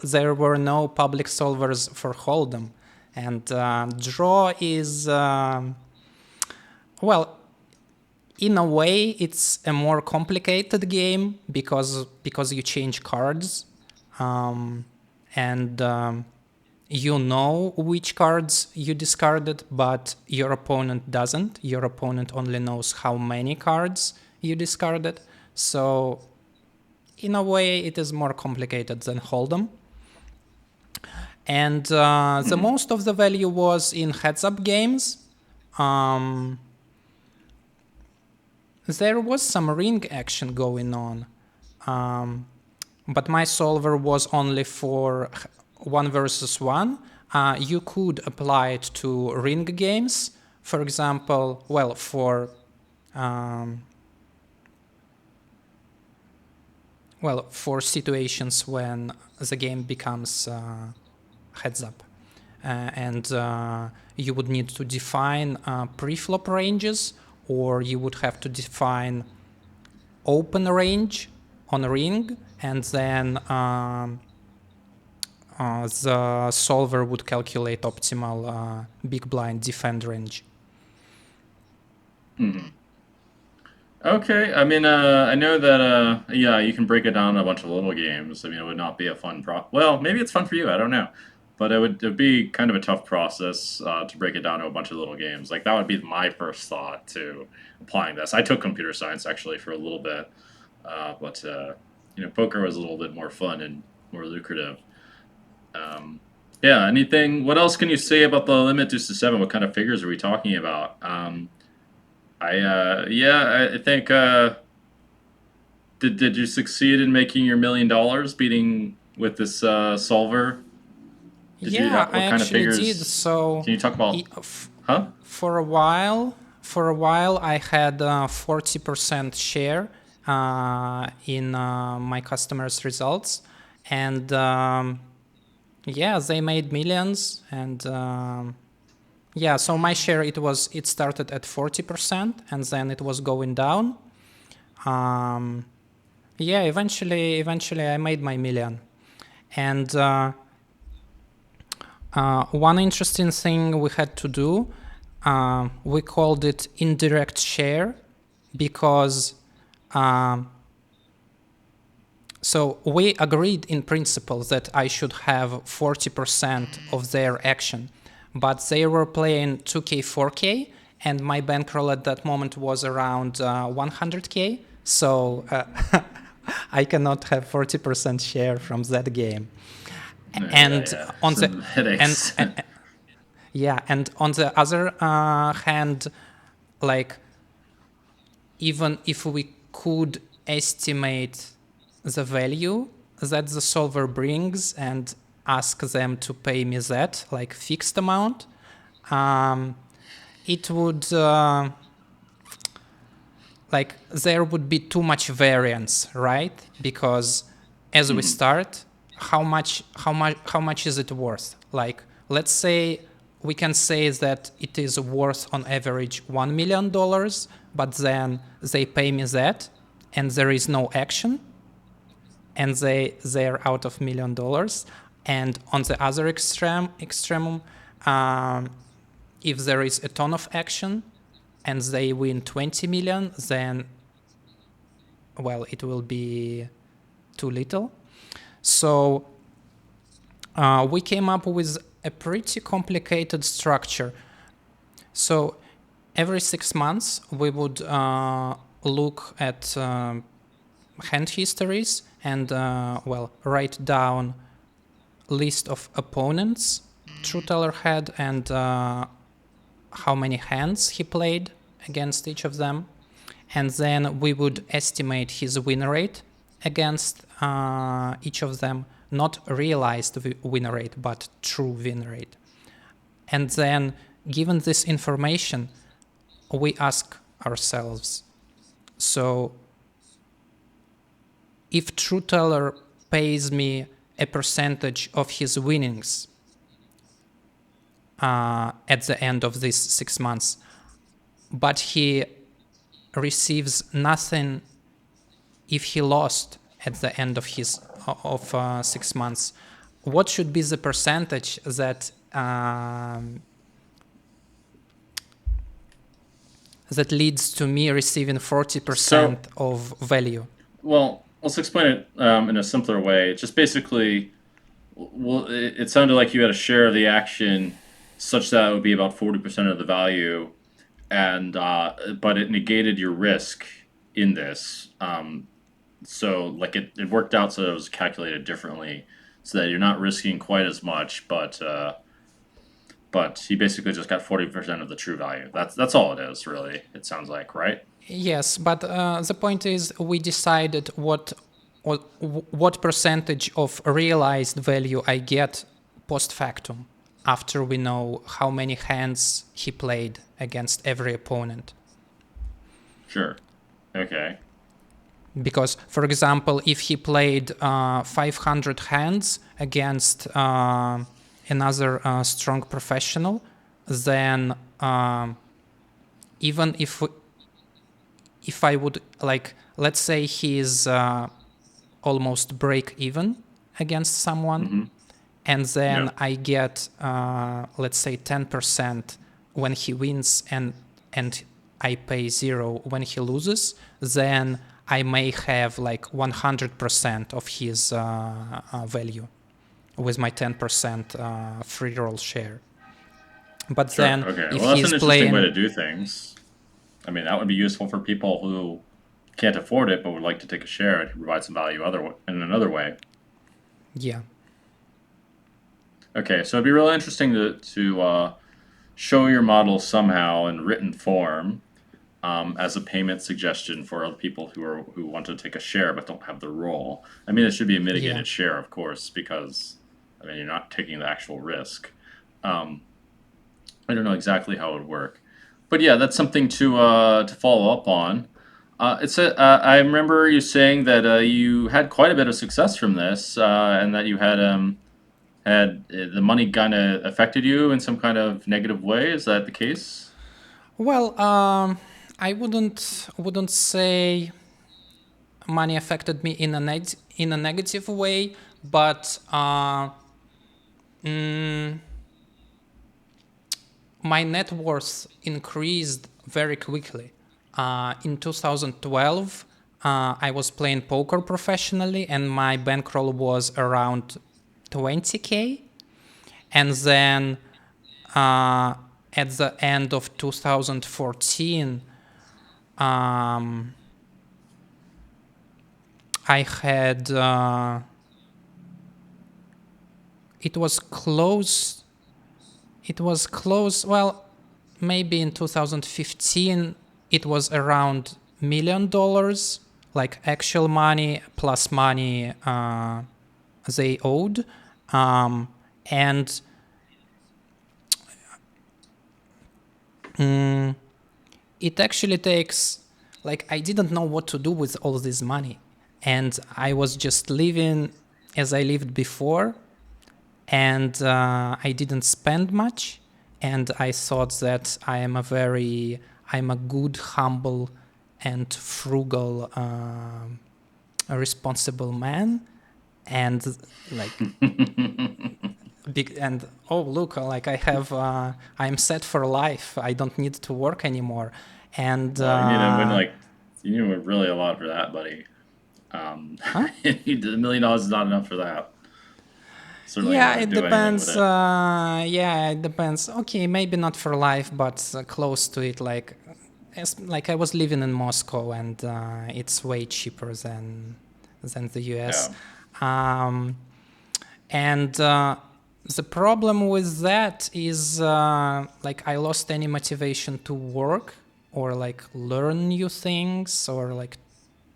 S1: there were no public solvers for Hold'em, and draw is well, in a way, it's a more complicated game because you change cards, and you know which cards you discarded, but your opponent doesn't. Your opponent only knows how many cards you discarded. So in a way, it is more complicated than Hold'em. And the most of the value was in heads-up games. There was some ring action going on, but my solver was only for 1 versus 1. You could apply it to ring games, for example, well, for situations when the game becomes heads up, and you would need to define pre-flop ranges, or you would have to define open range on a ring, and then the solver would calculate optimal big blind defend range.
S2: Okay, I mean, I know that, yeah, you can break it down in a bunch of little games. I mean, it would not be a fun well, maybe it's fun for you, I don't know. but it'd be kind of a tough process to break it down to a bunch of little games. Like that would be my first thought to applying this. I took computer science actually for a little bit, but poker was a little bit more fun and more lucrative. Yeah. Anything? What else can you say about the limit to 7? What kind of figures are we talking about? I think. Did you succeed in making your $1 million beating with this solver? Did you?
S1: Yeah,
S2: What
S1: I
S2: kind of
S1: actually
S2: figures?
S1: did. So
S2: Can you talk about? Huh?
S1: for a while, I had 40% share in my customers' results, and yeah, they made millions. And yeah, so my share it started at 40%, and then it was going down. Yeah, eventually I made my million, and one interesting thing we had to do, we called it indirect share, because so we agreed in principle that I should have 40% of their action, but they were playing 2K, 4K, and my bankroll at that moment was around 100K, so I cannot have 40% share from that game. And on the
S2: headaches.
S1: and on the other hand, like, even if we could estimate the value that the solver brings and ask them to pay me that, like, fixed amount, it would like, there would be too much variance, right? Because as we start, how much is it worth? Like, let's say we can say that it is worth on average $1 million, but then they pay me that, and there is no action, and they're out of $1 million. And on the other extreme, if there is a ton of action and they win 20 million, then, well, it will be too little. So we came up with a pretty complicated structure. So every 6 months, we would look at hand histories and, write down list of opponents Trueteller had and how many hands he played against each of them. And then we would estimate his win rate against each of them, not realized win rate, but true win rate. And then, given this information, we ask ourselves, so if Trueteller pays me a percentage of his winnings at the end of these 6 months, but he receives nothing if he lost at the end of his 6 months, what should be the percentage that that leads to me receiving 40% of value?
S2: Well, let's explain it in a simpler way. Just basically, well, it sounded like you had a share of the action such that it would be about 40% of the value, and but it negated your risk in this. So like it worked out so it was calculated differently, so that you're not risking quite as much, but he basically just got 40% of the true value. That's all it is, really. It sounds like, right?
S1: Yes, but the point is, we decided what percentage of realized value I get post factum, after we know how many hands he played against every opponent.
S2: Sure. Okay.
S1: Because, for example, if he played 500 hands against another strong professional, then even if I would, like, let's say he's almost break even against someone, and then I get, let's say, 10% when he wins, and I pay 0 when he loses, then I may have like 100% of his value. with my 10% free roll share. But
S2: Sure.
S1: then
S2: Okay.
S1: if
S2: Well, that's
S1: he's
S2: an interesting way to
S1: playing,
S2: do things. I mean, that would be useful for people who can't afford it but would like to take a share. It can provide some value in another way.
S1: yeah,
S2: Okay, so it'd be really interesting to show your model somehow in written form as a payment suggestion for other people who want to take a share but don't have the role. I mean, it should be a
S1: yeah.
S2: mitigated share, of course, because I mean you're not taking the actual risk. Um, I don't know exactly how it would work, but yeah, that's something to follow up on. I remember you saying that you had quite a bit of success from this, and that you had the money kind of affected you in some kind of negative way. Is that the case?
S1: Well, I wouldn't say money affected me in a negative way, but my net worth increased very quickly. In 2012, I was playing poker professionally, and my bankroll was around 20K. And then at the end of 2014, I had it was close. It was close. Well, maybe in 2015 it was around $1 million, like actual money plus money they owed, and it actually takes, like, I didn't know what to do with all this money, and I was just living as I lived before, and I didn't spend much, and I thought that I'm a good, humble, and frugal, responsible man, and like big and oh look, like I'm set for life. I don't need to work anymore, and
S2: Well, you need really a lot for that, buddy.
S1: huh?
S2: $1 million is not enough for that. Certainly, you
S1: Yeah,
S2: wouldn't
S1: it
S2: do anything with
S1: depends.
S2: it.
S1: Yeah, it depends. Okay, maybe not for life, but close to it. Like I was living in Moscow, and it's way cheaper than the US.
S2: Yeah.
S1: Um, and the problem with that is like I lost any motivation to work or like learn new things or like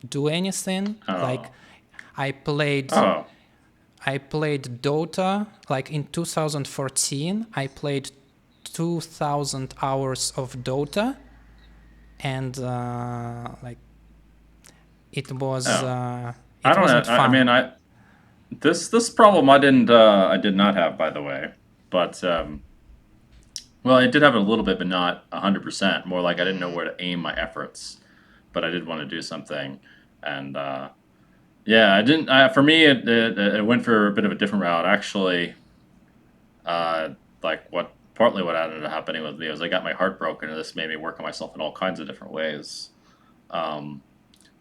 S1: do anything. Like
S2: Oh.
S1: I played
S2: Oh.
S1: I played Dota, like in 2014. I played 2,000 hours of Dota, and like it was
S2: Oh. I
S1: it
S2: don't know.
S1: wasn't
S2: I
S1: fun.
S2: mean, this problem I did not have, by the way, but well, I did have it a little bit, but not 100%. More like I didn't know where to aim my efforts, but I did want to do something, and yeah, I didn't. For me, it went for a bit of a different route. Actually, uh, like partly what ended up happening with me was I got my heart broken, and this made me work on myself in all kinds of different ways. Um,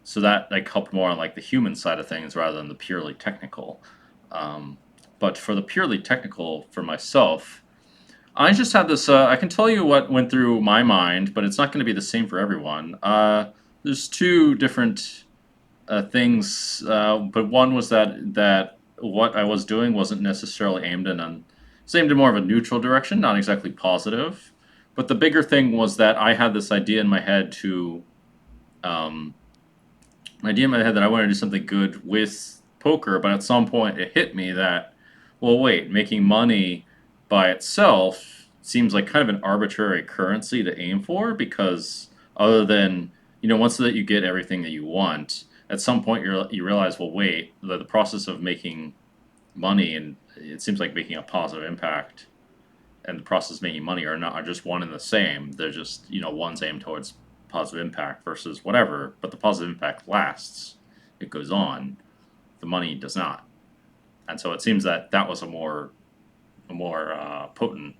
S2: so that like helped more on like the human side of things rather than the purely technical. Um, but for the purely technical, for myself, I just had this. I can tell you what went through my mind, but it's not going to be the same for everyone. There's two different things, but one was that what I was doing wasn't necessarily aimed it's aimed in more of a neutral direction, not exactly positive. But the bigger thing was that I had this idea in my head um, that I wanted to do something good with poker, but at some point it hit me that, well, wait, making money by itself seems like kind of an arbitrary currency to aim for because other than, once that you get everything that you want, at some point you realize, well, wait, the process of making money and it seems like making a positive impact and the process of making money are just one and the same. They're just, one's aimed towards positive impact versus whatever, but the positive impact lasts. It goes on. The money does not. And so it seems that that was a more potent,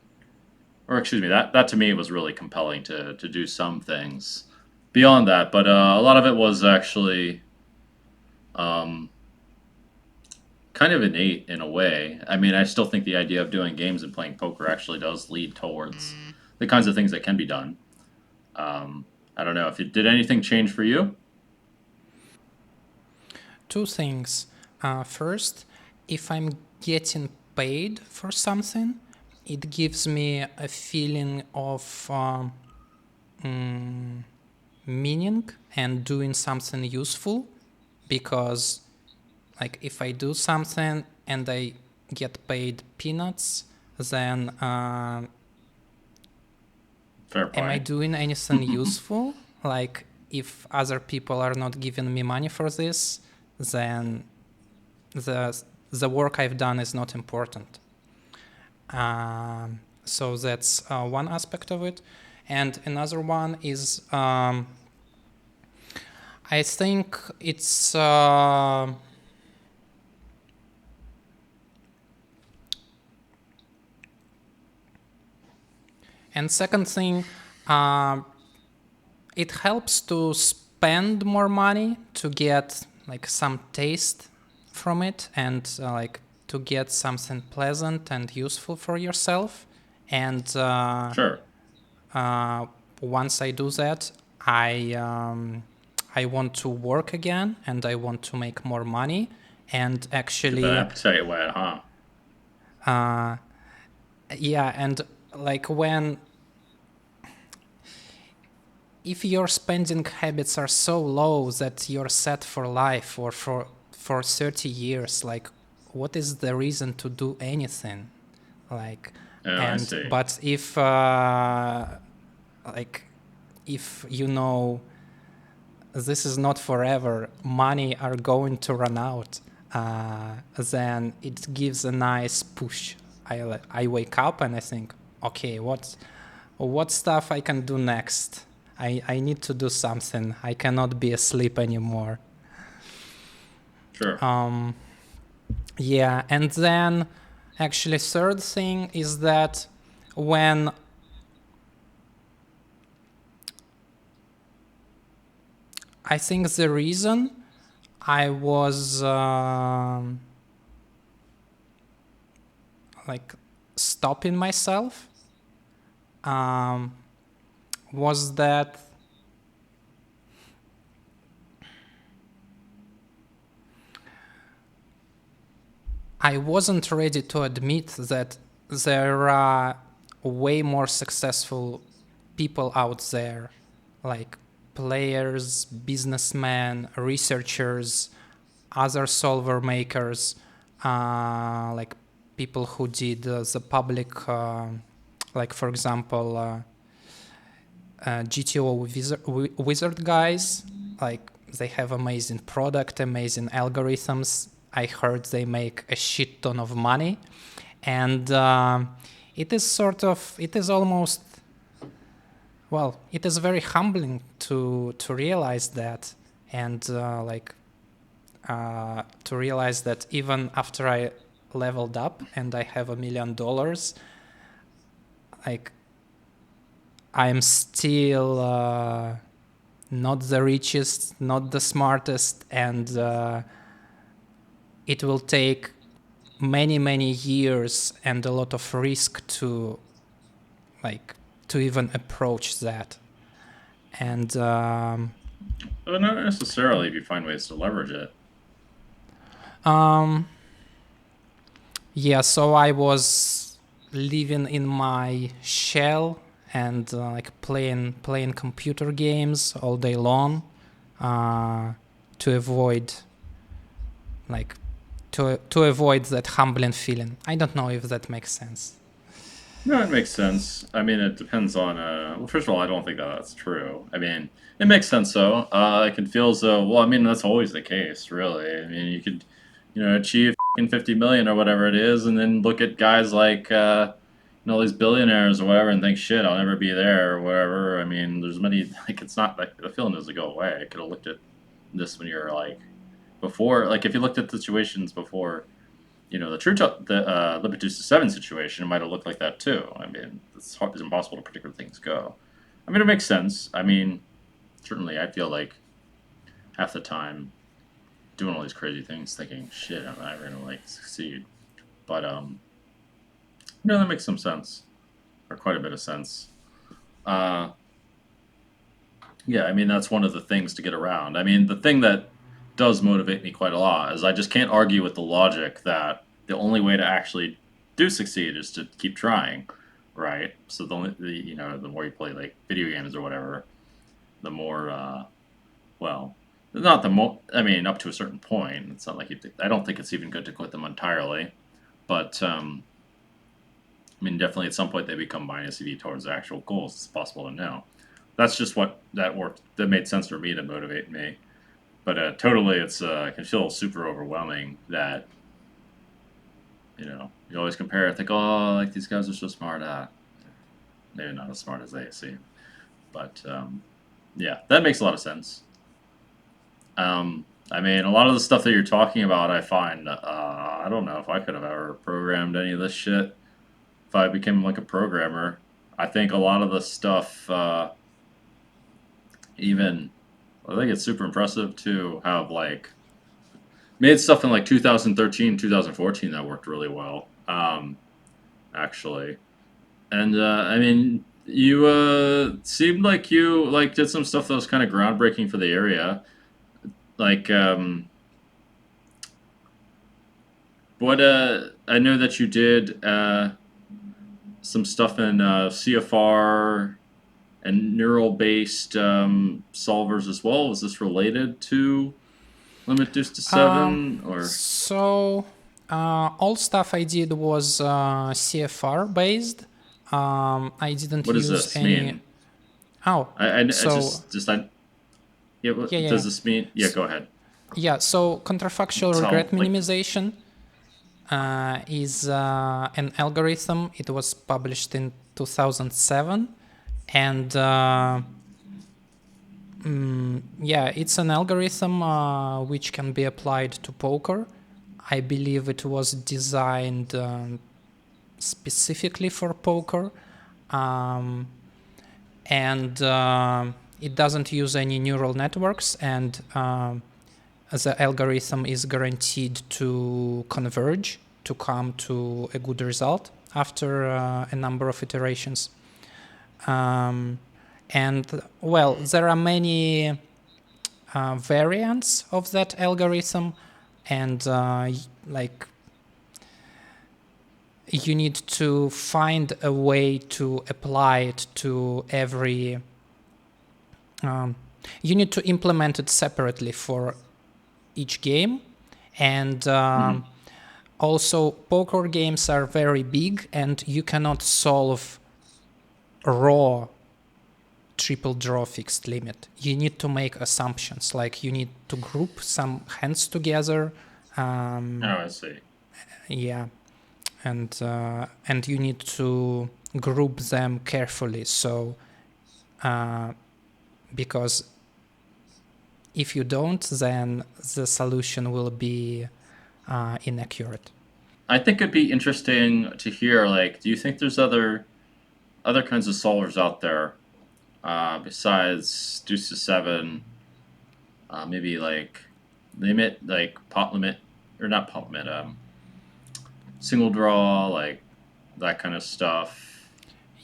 S2: or excuse me, that to me was really compelling to do some things beyond that. But a lot of it was actually um, kind of innate in a way. I mean, I still think the idea of doing games and playing poker actually does lead towards the kinds of things that can be done. I don't know if it did anything change for you.
S1: Two things. First, if I'm getting paid for something, it gives me a feeling of meaning and doing something useful, because like if I do something and I get paid peanuts, then
S2: Fair
S1: am I
S2: point.
S1: doing anything useful? Like if other people are not giving me money for this, then the work I've done is not important. So that's one aspect of it. And another one is I think it's and second thing, it helps to spend more money to get like some taste from it, and like to get something pleasant and useful for yourself. And
S2: Sure.
S1: once I do that, I want to work again and I want to make more money. And
S2: Get that
S1: actually,
S2: appetite wet, huh?
S1: yeah, and like when if your spending habits are so low that you're set for life or for 30 years, like what is the reason to do anything? Like,
S2: Oh, I
S1: and
S2: see.
S1: but if like if you know this is not forever, money are going to run out, then it gives a nice push. I wake up and I think, okay, what stuff I can do next? I need to do something. I cannot be asleep anymore.
S2: Sure.
S1: Yeah, and then actually third thing is that when I think the reason I was like stopping myself was that I wasn't ready to admit that there are way more successful people out there, like players, businessmen, researchers, other solver makers, like people who did the public, like for example, GTO wizard guys, like they have amazing product, amazing algorithms. I heard they make a shit ton of money, and it is sort of, it is almost, well, it is very humbling to realize that, and to realize that even after I leveled up and I have $1 million, like I'm still not the richest, not the smartest, and it will take many years and a lot of risk to like to even approach that. And
S2: But not necessarily if you find ways to leverage it.
S1: yeah, so I was living in my shell and like playing computer games all day long to avoid like to avoid that humbling feeling. I don't know if that makes sense.
S2: No, it makes sense. I mean, it depends on. Well, first of all, I don't think that that's true. I mean, it makes sense though. I can feel as though. Well, I mean, that's always the case, really. I mean, you could, achieve 50 million or whatever it is, and then look at guys like, all these billionaires or whatever, and think, shit, I'll never be there or whatever. I mean, there's many. Like, it's not like the feeling doesn't go away. I could have looked at this when you're like before. Like, if you looked at situations before the Libertus 7 situation, it might have looked like that too. I mean, it's impossible to predict where things go. I mean, it makes sense. I mean, certainly, I feel like half the time, doing all these crazy things, thinking, shit, I'm not gonna like succeed. But that makes some sense, or quite a bit of sense. Uh, yeah, I mean that's one of the things to get around. I mean, the thing that does motivate me quite a lot is I just can't argue with the logic that the only way to actually do succeed is to keep trying, right? So the more you play like video games or whatever, the more well, not the more. I mean, up to a certain point. It's not like I don't think it's even good to quit them entirely, but I mean, definitely at some point they become minus EV towards the actual goals. It's possible to know. That's just what that worked. That made sense for me to motivate me. But totally, it can feel super overwhelming that you always compare. Think, oh, like these guys are so smart. Maybe not as smart as they seem. But yeah, that makes a lot of sense. I mean, a lot of the stuff that you're talking about, I find, I don't know if I could have ever programmed any of this shit if I became like a programmer. I think a lot of the stuff, even, I think it's super impressive to have like made stuff in like 2013, 2014 that worked really well, actually. And I mean, you seemed like you like did some stuff that was kind of groundbreaking for the area. Like, what I know that you did some stuff in CFR and neural based solvers as well. Was this related to limit deuce to 7 or?
S1: So all stuff I did was CFR based. I didn't
S2: What does
S1: use
S2: this
S1: any.
S2: mean?
S1: Oh,
S2: I
S1: so
S2: just I yeah. What
S1: yeah,
S2: does this mean? Yeah, go ahead.
S1: yeah. So counterfactual
S2: Tell
S1: regret
S2: like
S1: minimization is an algorithm. It was published in 2007, and yeah, it's an algorithm which can be applied to poker. I believe it was designed specifically for poker, and it doesn't use any neural networks, and the algorithm is guaranteed to converge to come to a good result after a number of iterations. And well, there are many variants of that algorithm, and like you need to find a way to apply it to every. You need to implement it separately for each game, and also poker games are very big, and you cannot solve raw triple draw fixed limit. You need to make assumptions, like you need to group some hands together.
S2: Oh, I see.
S1: Yeah, and you need to group them carefully. So because if you don't, then the solution will be inaccurate.
S2: I think it'd be interesting to hear. Like, do you think there's other kinds of solvers out there besides deuce to 7? Maybe like limit, like pot limit, or not pot limit. Single draw, like that kind of stuff.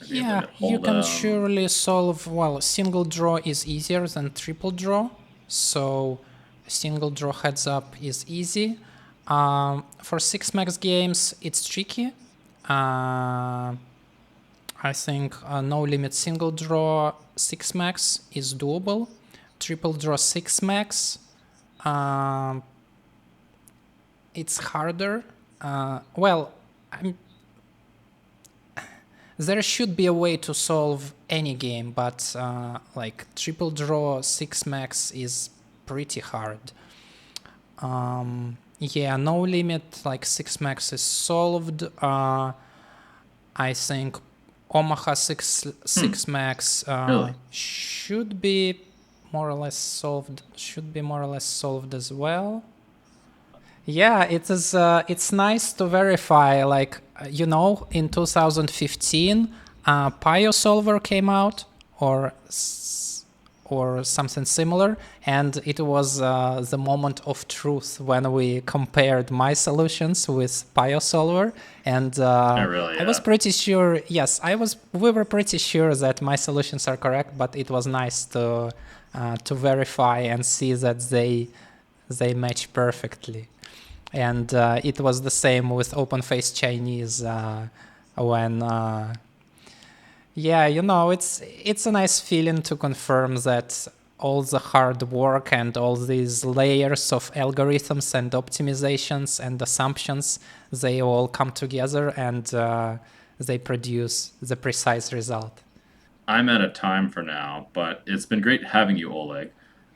S2: Maybe
S1: Yeah, you can surely solve. Well, single draw is easier than triple draw, so single draw heads up is easy. For 6-max games, it's tricky. I think no limit single draw 6-max is doable. Triple draw 6-max, it's harder. Well, there should be a way to solve any game, but like triple draw 6-max is pretty hard. Yeah, no limit like 6-max is solved. I think Omaha 6-max
S2: Really?
S1: should be more or less solved. Should be more or less solved as well. Yeah, it is. It's nice to verify. Like in 2015, Pio Solver came out, or something similar, and it was the moment of truth when we compared my solutions with PioSolver, and I was pretty sure. Yes, we were pretty sure that my solutions are correct, but it was nice to verify and see that they match perfectly. And it was the same with OpenFace Chinese when. It's a nice feeling to confirm that all the hard work and all these layers of algorithms and optimizations and assumptions, they all come together and they produce the precise result.
S2: I'm out of time for now, but it's been great having you, Oleg,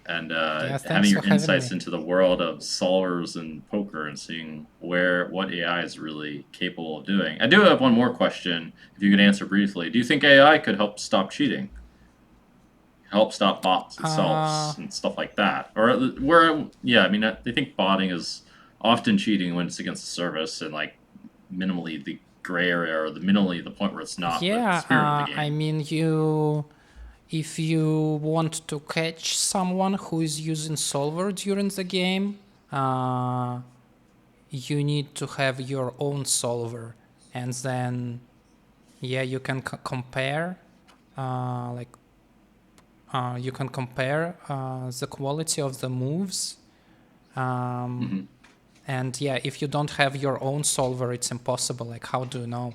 S2: and having your insights into the world of solvers and poker and seeing what AI is really capable of doing. I do have one more question, if you could answer briefly. Do you think AI could help stop cheating? Help stop bots itself and stuff like that? Or I think botting is often cheating when it's against the service and like minimally the gray area or minimally the point where it's not the spirit of the game.
S1: I mean, if you want to catch someone who is using solver during the game, you need to have your own solver, and then you can compare the quality of the moves, and if you don't have your own solver, it's impossible. Like, how do you know?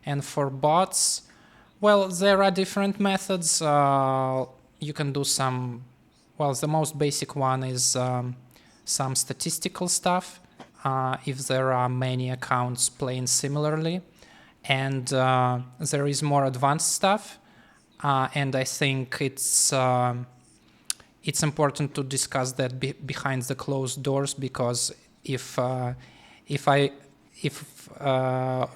S1: And for bots, well, there are different methods. You can do some. Well, the most basic one is some statistical stuff. If there are many accounts playing similarly, and there is more advanced stuff. And I think it's important to discuss that behind the closed doors, because if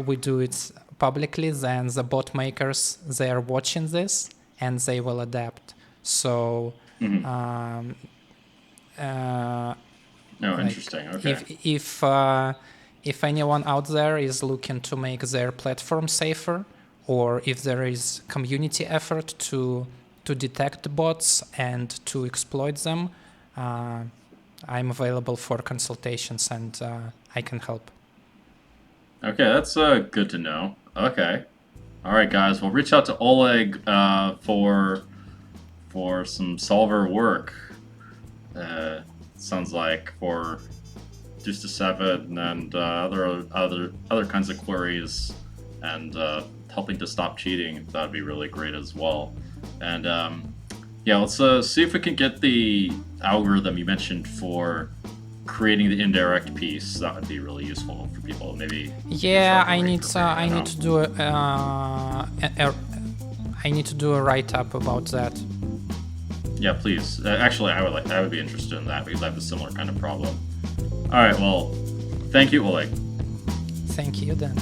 S1: we do it publicly, then the bot makers, they are watching this and they will adapt. So
S2: interesting. Okay.
S1: If anyone out there is looking to make their platform safer, or if there is community effort to detect bots and to exploit them, I'm available for consultations and I can help.
S2: Okay, that's good to know. Okay. All right, guys. We'll reach out to Oleg for some solver work. Sounds like for just a 7 and other kinds of queries, and helping to stop cheating. That'd be really great as well. And let's see if we can get the algorithm you mentioned for creating the indirect piece. That would be really useful for people. Maybe.
S1: Yeah, I need to do a write-up about that.
S2: Yeah, please. Actually, I would be interested in that because I have a similar kind of problem. All right. Well, thank you, Oleg.
S1: Thank you, Dan.